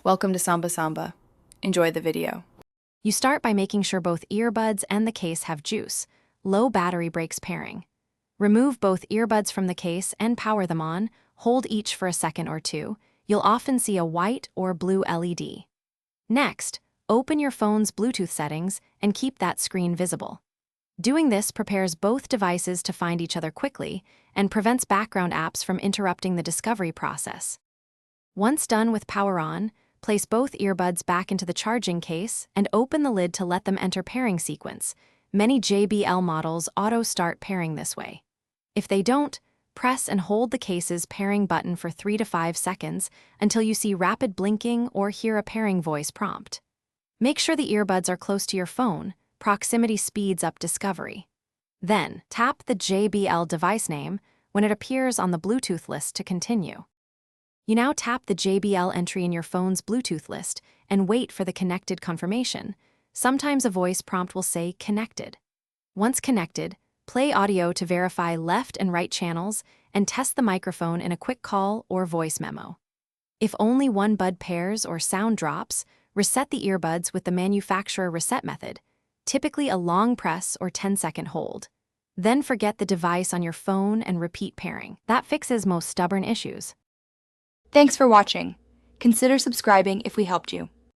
Welcome to Samba Samba. Enjoy the video. You start by making sure both earbuds and the case have juice. Low battery breaks pairing. Remove both earbuds from the case and power them on. Hold each for a second or two. You'll often see a white or blue LED. Next, open your phone's Bluetooth settings and keep that screen visible. Doing this prepares both devices to find each other quickly and prevents background apps from interrupting the discovery process. Once done with power on, place both earbuds back into the charging case and open the lid to let them enter pairing sequence. Many JBL models auto-start pairing this way. If they don't, press and hold the case's pairing button for 3 to 5 seconds until you see rapid blinking or hear a pairing voice prompt. Make sure the earbuds are close to your phone. Proximity speeds up discovery. Then, tap the JBL device name when it appears on the Bluetooth list to continue. You now tap the JBL entry in your phone's Bluetooth list and wait for the connected confirmation. Sometimes a voice prompt will say connected. Once connected, play audio to verify left and right channels and test the microphone in a quick call or voice memo. If only one bud pairs or sound drops, reset the earbuds with the manufacturer reset method, typically a long press or 10-second hold. Then forget the device on your phone and repeat pairing. That fixes most stubborn issues. Thanks for watching. Consider subscribing if we helped you.